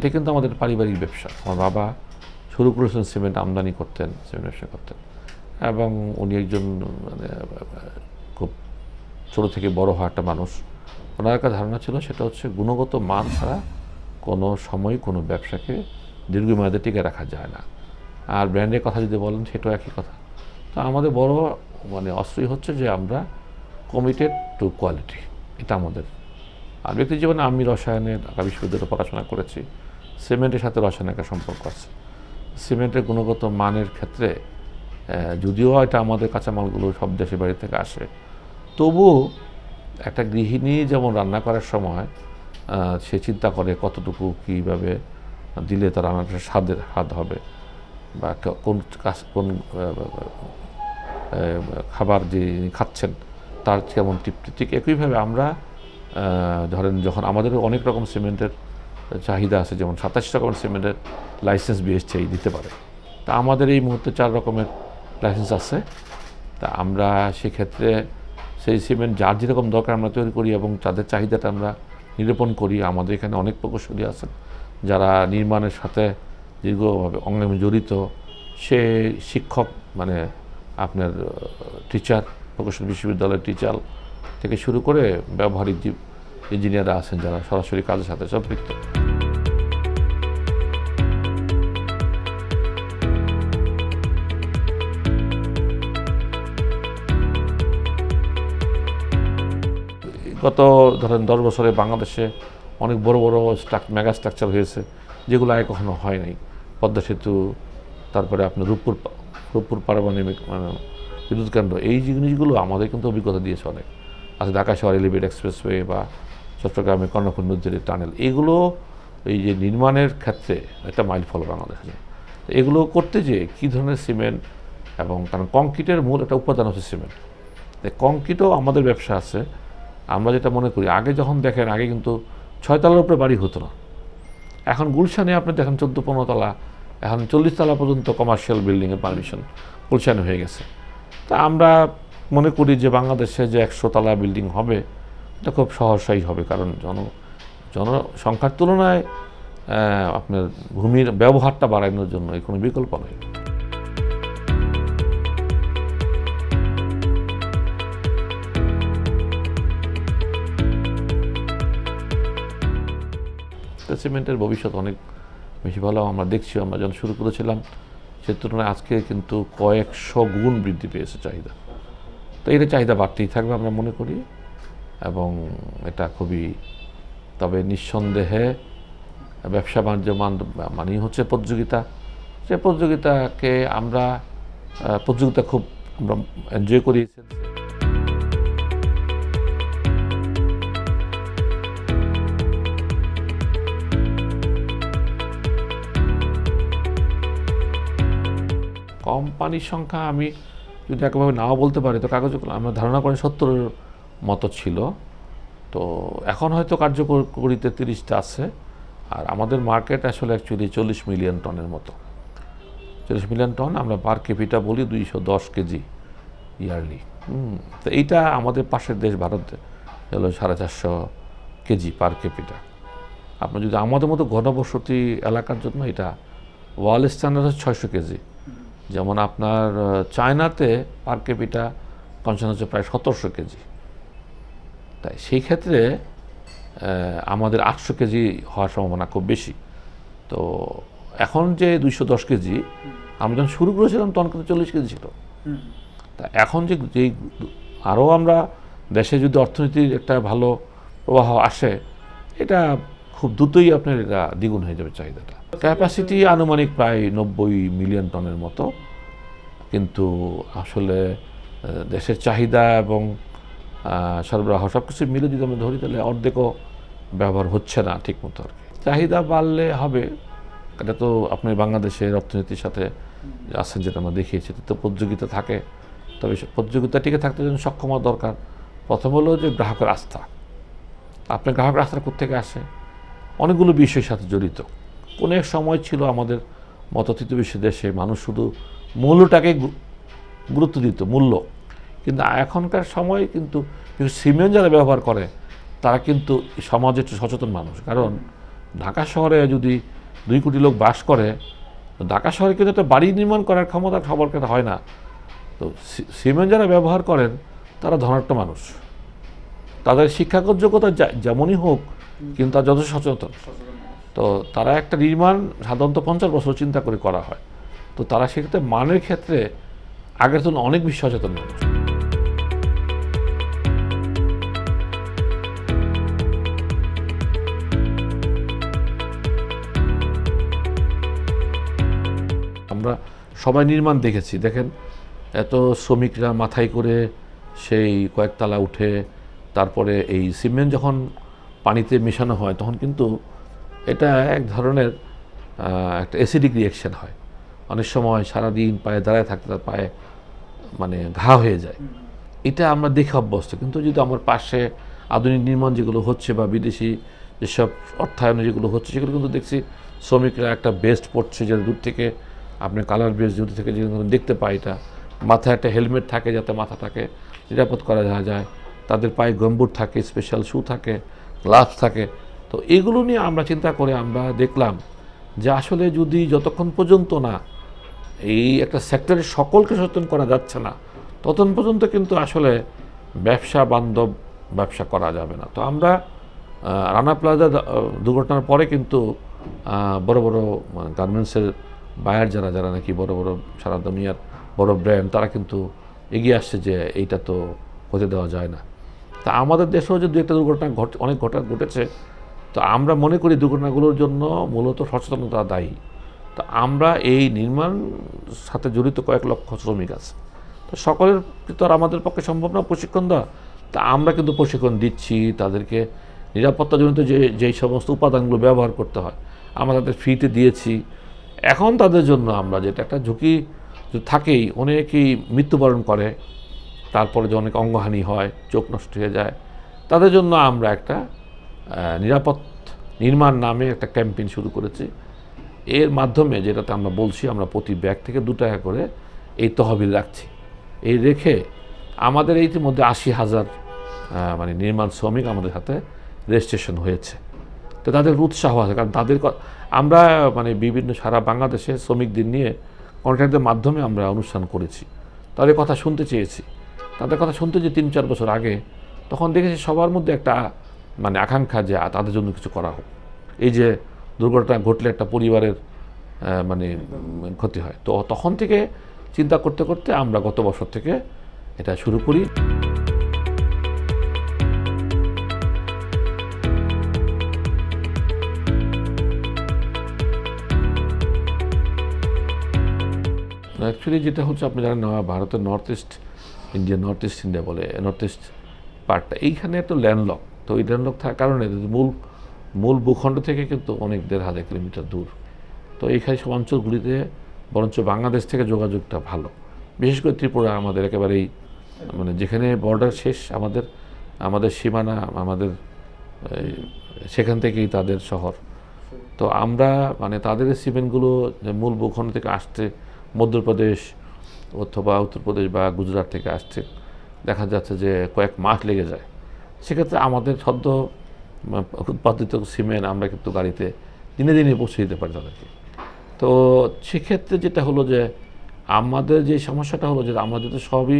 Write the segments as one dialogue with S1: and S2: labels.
S1: এটা কিন্তু আমাদের পারিবারিক ব্যবসা। আমার বাবা শুরু করেছেন সিমেন্ট আমদানি করতেন, সিমেন্ট ব্যবসা করতেন, এবং উনি একজন মানে খুব ছোটো থেকে বড় হওয়া একটা মানুষ। ওনার একটা ধারণা ছিল, সেটা হচ্ছে গুণগত মান ছাড়া কোনো সময় কোনো ব্যবসাকে দীর্ঘমেয়াদে টিকে রাখা যায় না। আর ব্র্যান্ডের কথা যদি বলেন, সেটাও একই কথা। তো আমাদের বড় মানে অস্ত্রই হচ্ছে যে আমরা কমিটেড টু কোয়ালিটি, এটা আমাদের। আর ব্যক্তি জীবনে আমি রসায়নে ঢাকা বিশ্ববিদ্যালয়ে পড়াশোনা করেছি। সিমেন্টের সাথে রসায়নের একটা সম্পর্ক আছে। সিমেন্টের গুণগত মানের ক্ষেত্রে যদিও এটা আমাদের কাঁচামালগুলো সব দেশের বাড়ি থেকে আসে, তবুও একটা গৃহিণী যেমন রান্না করার সময় সে চিন্তা করে কতটুকু কীভাবে দিলে তার রান্নাটা স্বাদ হবে, বা কোন খাবার যে খাচ্ছেন তার কেমন তৃপ্তি। ঠিক একইভাবে আমরা ধরেন যখন আমাদের অনেক রকম সিমেন্টের চাহিদা আছে, যেমন 27 রকমের সিমেন্টের লাইসেন্স বিএসটিআই দিতে পারে। তা আমাদের এই মুহূর্তে 4 রকমের লাইসেন্স আছে। তা আমরা সেক্ষেত্রে সেই সিমেন্ট যার যেরকম দরকার আমরা তৈরি করি এবং তাদের চাহিদাটা আমরা নিরূপণ করি। আমাদের এখানে অনেক প্রকৌশলী আছেন যারা নির্মাণের সাথে দীর্ঘভাবে অঙ্গাঙ্গি জড়িত। সে শিক্ষক মানে আপনার টিচার, প্রকৌশল বিশ্ববিদ্যালয়ের টিচার থেকে শুরু করে ব্যবহারিক যে ইঞ্জিনিয়াররা আছেন যারা সরাসরি কাজের সাথে সম্পৃক্ত। গত ধরেন 10 বছরে বাংলাদেশে অনেক বড় বড় মেগা স্ট্রাকচার হয়েছে, যেগুলো আগে কখনো হয় নাই। পদ্মা সেতু, তারপরে আপনার রূপপুর পারমাণবিক বিদ্যুৎ কেন্দ্র, এই জিনিসগুলো আমাদের কিন্তু অভিজ্ঞতা দিয়েছে অনেক। আচ্ছা, ঢাকা শহর এলিভেটেড এক্সপ্রেসওয়ে বা চট্টগ্রামে কর্ণফুলী নদীর টানেল, এগুলো এই যে নির্মাণের ক্ষেত্রে একটা মাইল ফল বাংলাদেশে। এগুলো করতে যে কী ধরনের সিমেন্ট, এবং কারণ কংক্রিটের মূল একটা উপাদান হচ্ছে সিমেন্ট। কংক্রিটও আমাদের ব্যবসা আছে। আমরা যেটা মনে করি, আগে যখন দেখেন, আগে কিন্তু 6 তলার উপরে বাড়ি হতো না। এখন গুলশানে আপনি দেখেন 14-15 তলা, এখন 40 তলা পর্যন্ত কমার্শিয়াল বিল্ডিংয়ের পারমিশন গুলশানে হয়ে গেছে। তা আমরা মনে করি যে বাংলাদেশে যে 100 তলা বিল্ডিং হবে, এটা খুব সহসাই হবে, কারণ জনসংখ্যার তুলনায় আপনার ভূমির ব্যবহারটা বাড়ানোর জন্য এর কোনো বিকল্প নেই। সিমেন্টের ভবিষ্যৎ অনেক বেশি ভালো আমরা দেখছি। আমরা যখন শুরু করেছিলাম সে তুলনায় আজকে কিন্তু কয়েকশো গুণ বৃদ্ধি পেয়েছে চাহিদা। তো এটা চাহিদা বাড়তেই থাকবে আমরা মনে করি, এবং এটা খুবই, তবে নিঃসন্দেহে ব্যবসা বাণিজ্য মানেই হচ্ছে প্রতিযোগিতা। সে প্রতিযোগিতাকে আমরা খুব আমরা এনজয় করি। কোম্পানির সংখ্যা আমি যদি একভাবে নাও বলতে পারি, তো কাগজে আমরা ধারণা করি 70-এর মতো ছিল। তো এখন হয়তো কার্যকরিতে 30টা আছে। আর আমাদের মার্কেট আসলে অ্যাকচুয়ালি 40 মিলিয়ন টনের মতো। 40 মিলিয়ন টন, আমরা পার ক্যাপিটা বলি 210 কেজি ইয়ারলি। তো এইটা আমাদের পাশের দেশ ভারতে হলো 450 কেজি পার ক্যাপিটা। আপনার যদি আমাদের মতো ঘনবসতি এলাকার জন্য এটা ওয়ার্ল্ড স্ট্যান্ডার্ড হচ্ছে 600 কেজি। যেমন আপনার চায়নাতে পার ক্যাপিটা কনসাম্পশন হচ্ছে প্রায় 1700 কেজি। তাই সেই ক্ষেত্রে আমাদের 800 কেজি হওয়ার সম্ভাবনা খুব বেশি। তো এখন যে 210 কেজি, আমরা যখন শুরু করেছিলাম তখন কিন্তু 40 কেজি ছিল। তা এখন যেই আরও আমরা দেশে যদি অর্থনীতির একটা ভালো প্রবাহ আসে, এটা খুব দ্রুতই আপনার এটা দ্বিগুণ হয়ে যাবে চাহিদাটা। ক্যাপাসিটি আনুমানিক প্রায় 90 মিলিয়ন টনের মতো, কিন্তু আসলে দেশের চাহিদা এবং সরবরাহ সব কিছু মিলে যদি আমরা ধরি, তাহলে অর্ধেকও ব্যবহার হচ্ছে না ঠিক মতো আর কি। চাহিদা বাড়লে হবে, এটা তো আপনার বাংলাদেশের অর্থনীতির সাথে আছেন, যেটা আমরা দেখিয়েছি, তো প্রতিযোগিতা থাকে। তবে প্রতিযোগিতা টিকে থাকতে জন্য সক্ষমতা দরকার। প্রথম হলো যে গ্রাহকের আস্থা। আপনার গ্রাহকের আস্থা কোত্থেকে আসে? অনেকগুলো বিষয়ের সাথে জড়িত। কোনো এক সময় ছিল আমাদের মতো তৃতীয় বিশ্বের দেশে মানুষ শুধু মূল্যটাকে গুরুত্ব দিত, মূল্য। কিন্তু এখনকার সময় কিন্তু সিমেন্ট যারা ব্যবহার করে তারা কিন্তু সমাজে একটু সচেতন মানুষ, কারণ ঢাকা শহরে যদি 2 কোটি লোক বাস করে, তো ঢাকা শহরে কিন্তু একটা বাড়ি নির্মাণ করার ক্ষমতা সবার কাছে হয় না। তো সিমেন্ট যারা ব্যবহার করেন তারা ধনাঢ্য মানুষ, তাদের শিক্ষাগত যোগ্যতা যেমনই হোক, কিন্তু তারা যথেষ্ট সচেতন। তো তারা একটা নির্মাণ সাধারণত 50 বছর চিন্তা করে করা হয়। তো তারা সেক্ষেত্রে মানের ক্ষেত্রে আগের তুলনায় অনেক বেশি সচেতন মানুষ। আমরা সবাই নির্মাণ দেখেছি, দেখেন এত শ্রমিকরা মাথায় করে সেই কয়েকতলা উঠে তারপরে এই সিমেন্ট যখন পানিতে মেশানো হয় তখন কিন্তু এটা এক ধরনের একটা অ্যাসিডিক রিয়াকশন হয়। অনেক সময় সারাদিন পায়ে দাঁড়ায় থাকতে তার পায়ে মানে ঘা হয়ে যায়। এটা আমরা দেখে অভ্যস্ত, কিন্তু যদি আমার পাশে আধুনিক নির্মাণ যেগুলো হচ্ছে বা বিদেশি যেসব অর্থায়নে যেগুলো হচ্ছে সেগুলো কিন্তু দেখছি শ্রমিকরা একটা বেস্ট পড়ছে, যে দূর থেকে আপনি কালার বেস্ট দূর থেকে যেগুলো দেখতে পাই, এটা মাথায় একটা হেলমেট থাকে যাতে মাথাটাকে নিরাপদ করা যায়, তাদের পায়ে গম্বুট থাকে, স্পেশাল শু থাকে, গ্লাভস থাকে। তো এগুলো নিয়ে আমরা চিন্তা করে আমরা দেখলাম যে আসলে যদি যতক্ষণ পর্যন্ত না এই একটা সেক্টরের সকলকে সচেতন করা যাচ্ছে না, ততক্ষণ পর্যন্ত কিন্তু আসলে ব্যবসা বান্ধব ব্যবসা করা যাবে না। তো আমরা রানা প্লাজা দুর্ঘটনার পরে কিন্তু বড় বড় গার্মেন্টসের বায়ার যারা নাকি বড় বড় সারা দুনিয়ার বড় ব্র্যান্ড, তারা কিন্তু এগিয়ে আসছে যে এইটা তো হতে দেওয়া যায় না। তা আমাদের দেশেও যে দু একটা দুর্ঘটনা অনেক ঘটেছে, তো আমরা মনে করি দুর্ঘটনাগুলোর জন্য মূলত সচেতনতা দায়ী। তো আমরা এই নির্মাণ সাথে জড়িত কয়েক লক্ষ শ্রমিক আছে, তো সকলের তো আর আমাদের পক্ষে সম্ভব না প্রশিক্ষণ দেওয়া। তা আমরা কিন্তু প্রশিক্ষণ দিচ্ছি, তাদেরকে নিরাপত্তাজনিত যেই সমস্ত উপাদানগুলো ব্যবহার করতে হয় আমরা তাদের ফ্রিতে দিয়েছি। এখন তাদের জন্য আমরা যেটা একটা ঝুঁকি থাকেই, অনেকেই মৃত্যুবরণ করে, তারপরে যে অনেক অঙ্গহানি হয়, চোখ নষ্ট হয়ে যায়, তাদের জন্য আমরা একটা নিরাপদ নির্মাণ নামে একটা ক্যাম্পেইন শুরু করেছি। এর মাধ্যমে যেটাতে আমরা বলছি আমরা প্রতি ব্যাগ থেকে 2 টাকা করে এই তহবিল রাখছি। এই রেখে আমাদের ইতিমধ্যে 80,000 মানে নির্মাণ শ্রমিক আমাদের সাথে রেজিস্ট্রেশন হয়েছে। তো তাদের উৎসাহ আছে, কারণ তাদের আমরা মানে বিভিন্ন সারা বাংলাদেশে শ্রমিকদের নিয়ে কন্ট্রাক্টদের মাধ্যমে আমরা অনুষ্ঠান করেছি, তাদের কথা শুনতে চেয়েছি। তাদের কথা শুনতে যে 3-4 বছর আগে, তখন দেখেছি সবার মধ্যে একটা মানে আকাঙ্ক্ষা যে তাদের জন্য কিছু করা হোক। এই যে দুর্ঘটনা ঘটলে একটা পরিবারের মানে ক্ষতি হয়, তো তখন থেকে চিন্তা করতে করতে আমরা গত বছর থেকে এটা শুরু করি। অ্যাকচুয়ালি যেটা হচ্ছে আপনি জানেন ভারতের নর্থ ইস্ট ইন্ডিয়া বলে, নর্থ ইস্ট পার্টটা এইখানে একটা ল্যান্ডলক। তো এই ল্যান্ডলক থাকার কারণে মূল ভূখণ্ড থেকে কিন্তু অনেক 1,500 কিলোমিটার দূর। তো এইখানে সব অঞ্চলগুলিতে বরঞ্চ বাংলাদেশ থেকে যোগাযোগটা ভালো, বিশেষ করে ত্রিপুরা আমাদের একেবারেই মানে যেখানে বর্ডার শেষ আমাদের সীমানা, আমাদের সেখান থেকেই তাদের শহর। তো আমরা মানে তাদের সিমেন্টগুলো মূল ভূখণ্ড থেকে আসছে, মধ্যপ্রদেশ অথবা উত্তরপ্রদেশ বা গুজরাট থেকে আসছে, দেখা যাচ্ছে যে কয়েক মাস লেগে যায়। সেক্ষেত্রে আমাদের সদ্য উৎপাদিত সিমেন্ট আমরা কিন্তু গাড়িতে দিনে দিনে পৌঁছে দিতে পারি তাদেরকে। তো সেক্ষেত্রে যেটা হলো যে আমাদের যে সমস্যাটা হলো যে আমাদের তো সবই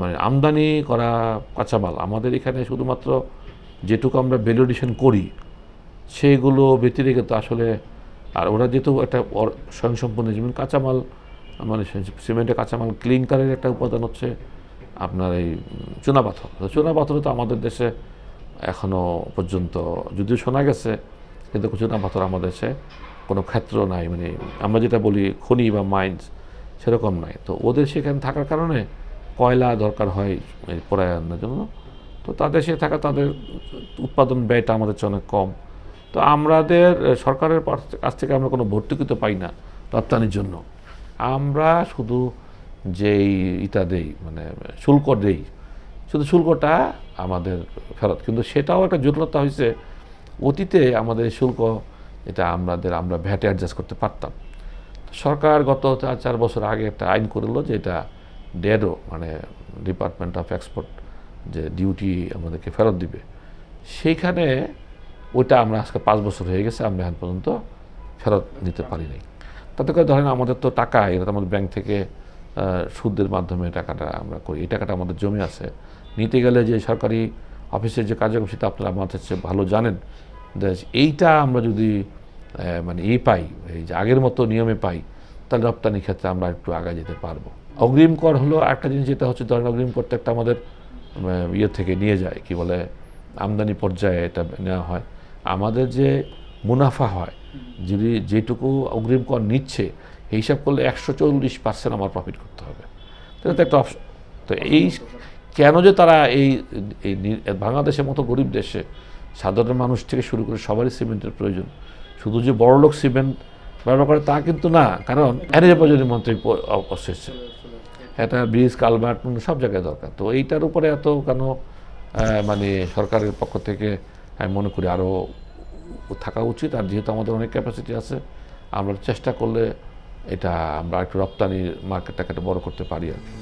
S1: মানে আমদানি করা কাঁচামাল, আমাদের এখানে শুধুমাত্র যেটুকু আমরা ভ্যালু এডিশন করি সেইগুলো ব্যতিরেকে তো আসলে, আর ওরা যেহেতু একটা স্বয়ংসম্পূর্ণ যেমন কাঁচামাল মানে সিমেন্টের কাঁচামাল ক্লিংকারের একটা উপাদান হচ্ছে আপনার এই চুনাপাথর। তো চুনাপাথর তো আমাদের দেশে এখনও পর্যন্ত যদিও শোনা গেছে, কিন্তু চুনাপাথর আমাদের দেশে কোনো ক্ষেত্র নাই, মানে আমরা যেটা বলি খনি বা মাইন্স সেরকম নাই। তো ওদের সেখানে থাকার কারণে কয়লা দরকার হয় পরায়নের জন্য, তো তাদের সে থাকা তাদের উৎপাদন ব্যয়টা আমাদের চেয়ে অনেক কম। তো আমাদের সরকারের কাছ থেকে আমরা কোনো ভর্তুকি তো পাই না রপ্তানির জন্য, আমরা শুধু যেই দেই মানে শুল্ক দেই, শুধু শুল্কটা আমাদের ফেরত। কিন্তু সেটাও একটা জটিলতা হয়েছে, অতীতে আমাদের শুল্ক এটা আমরা ভ্যাটে অ্যাডজাস্ট করতে পারতাম। সরকার গত 4 বছর আগে একটা আইন করলো যে এটা ডেডো মানে ডিপার্টমেন্ট অফ এক্সপোর্ট যে ডিউটি আমাদেরকে ফেরত দিবে। সেইখানে ওইটা আমরা আজকে 5 বছর হয়ে গেছে, আমরা এখন পর্যন্ত ফেরত নিতে পারি নাই। তাতে করে ধরেন আমাদের তো টাকা, এটা তো আমাদের ব্যাংক থেকে সুদের মাধ্যমে টাকাটা আমরা করি, এই টাকাটা আমাদের জমে আছে। নিতে গেলে যে সরকারি অফিসের যে কার্যক্রম, সেটা আপনারা আমাদের চেয়ে ভালো জানেন। এইটা আমরা যদি মানে পাই, এই যে আগের মতো নিয়মে পাই, তাহলে রপ্তানি ক্ষেত্রে আমরা একটু আগায় যেতে পারবো। অগ্রিম কর হলো একটা জিনিস, যেটা হচ্ছে ধরেন অগ্রিম করতে একটা আমাদের ইয়ে থেকে নিয়ে যায়, কি বলে, আমদানি পর্যায়ে এটা নেওয়া হয়। আমাদের যে মুনাফা হয়, যদি যেটুকু অগ্রিম কর নিচ্ছে এই হিসাব করলে 140% আমার প্রফিট করতে হবে। এটা তো একটা অপশন। তো এই কেন যে তারা এই বাংলাদেশের মতো গরিব দেশে সাধারণ মানুষ থেকে শুরু করে সবারই সিমেন্টের প্রয়োজন, শুধু যে বড়লোক সিমেন্ট ব্যবহার করে তা কিন্তু না, কারণ এনে প্রয়োজনীয় মন্ত্রী এসেছে, এটা ব্রিজ কালভার্ট সব জায়গায় দরকার। তো এইটার উপরে এত কেন মানে সরকারের পক্ষ থেকে আমি মনে করি আরও থাকা উচিত। আর যেহেতু আমাদের অনেক ক্যাপাসিটি আছে, আমরা চেষ্টা করলে এটা আমরা একটু রপ্তানির মার্কেটটাকে বড় করতে পারি আর কি।